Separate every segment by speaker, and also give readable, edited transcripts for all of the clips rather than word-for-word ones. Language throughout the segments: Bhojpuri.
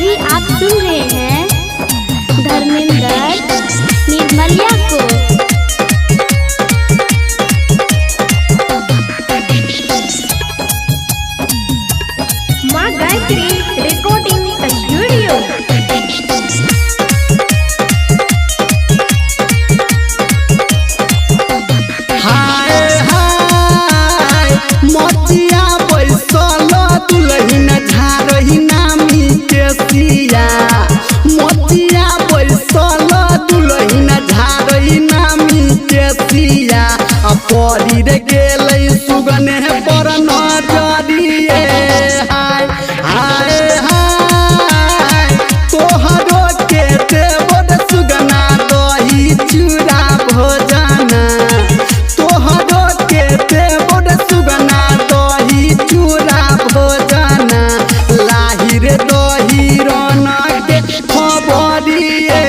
Speaker 1: अभी आप सुन रहे हैं धर्मेंद्र निर्मलिया को। माँ गायत्री रिकॉर्डिंग स्टूडियो।
Speaker 2: मोतिया बैसल दुलहिन झारही नामी के सिया। मोतिया बैसल दुलहिन झारही नामी के सिया। परी रे गेलै सुगने पर नजरिए। हाय हाय हाय तोहरो के देवर सुगना दही चूड़ा भोजना। तोहरो के देवर सुगना दही चूड़ा भोजना। लाही रे दही रन के खबरिए।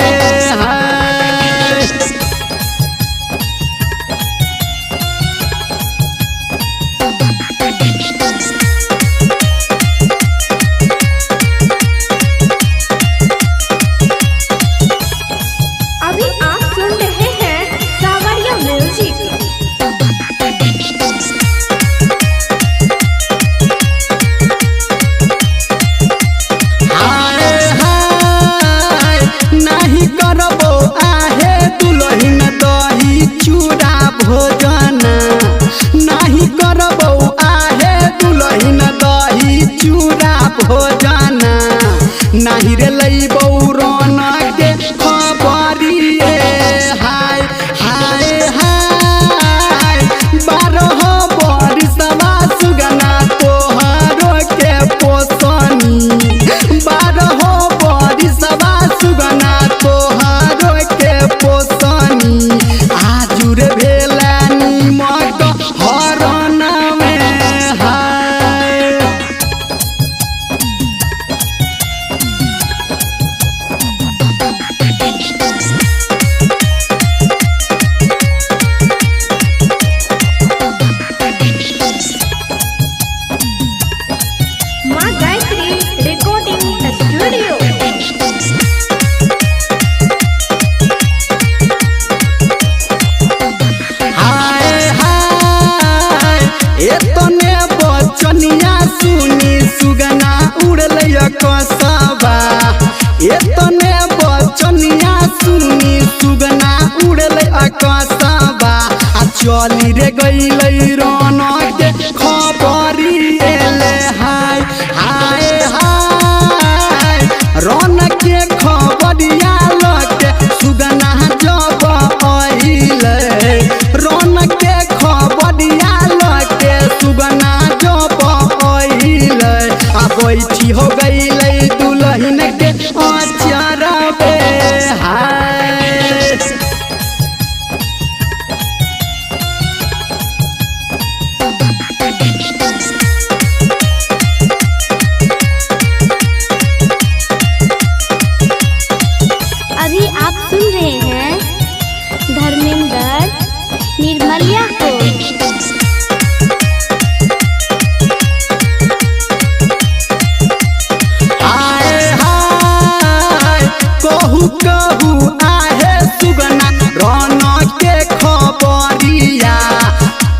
Speaker 1: अभी आप सुन रहे हैं सावरिया म्यूजिक।
Speaker 2: हाय हाय नहीं करबो आहे दुलहिन दही चूड़ा भोजना। नहीं करबो आहे दुलहिन दही चूड़ा भोजना। नहीं रे लैबौ रन के खबरिए। हाय हाय हाय 12 बरिसवा सुगना तोहरो के पोसनी। 12 बरिसवा सुगना तोहरो के पोसनी। आजुर भेला निमक हरण में। हाय
Speaker 1: माँ गायत्री रिकॉर्डिंग स्टूडियो।
Speaker 2: हाय हाय एतने बचनिया सुनी सुगना उड़लै कसबा। एतने बचनिया सुनी सुगना उड़लै कसबा। आ चली रे गइलै रन के खबरिए। हाय हाय हाय रन के खबरिया लके सुगना जब अइलै। रन के खबरिया लके सुगना जब अइलै। आ बैठी हो गइलै दुलहिन के अचरबे। हाय
Speaker 1: अभी आप सुन रहे हैं धर्मेंद्र निर्मलिया को।
Speaker 2: हाय हाय कहू कहू आहे सुगना रन के खबरिया।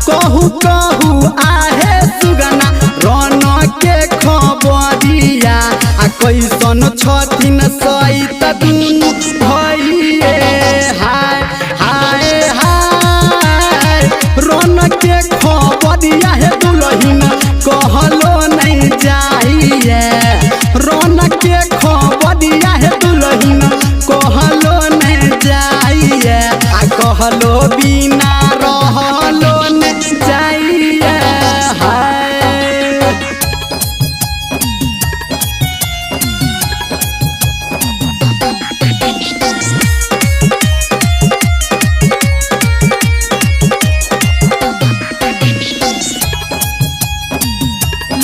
Speaker 2: कहू कहू आहे सुगना रन के खबरिया। आ कैसन छथिन सहित दुनु भइए। हाय हाय हाय रन के खबरिया हे दुलहिन कहलो नहीं जाइए। रन के खबरिया हे दुलहिन कहलो नहीं जाइए। आ कहलो बिना रहलो नहीं जाइए। हाय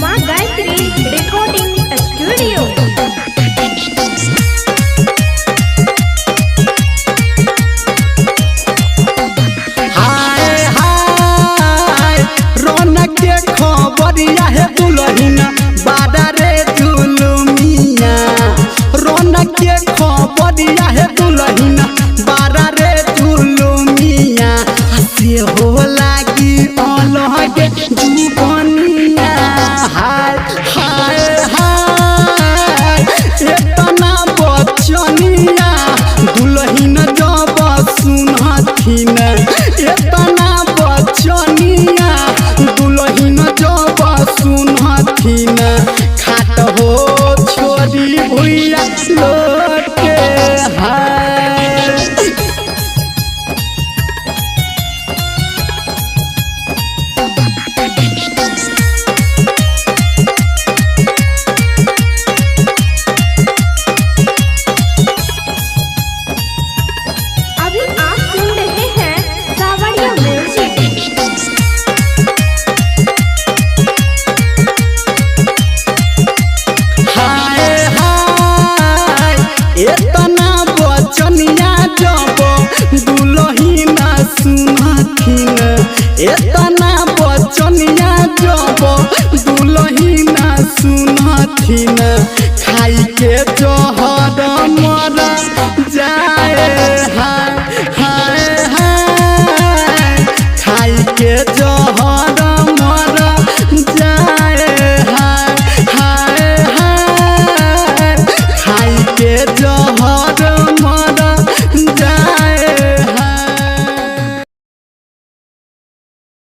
Speaker 1: माँ गायत्री रिकॉर्डिंग स्टूडियो।
Speaker 2: हाय हाय रन के खबरिया हे दुलहिन बाड़ा रे जुलुमिया। एतना बचनिया जब दुलही ना सुनथिन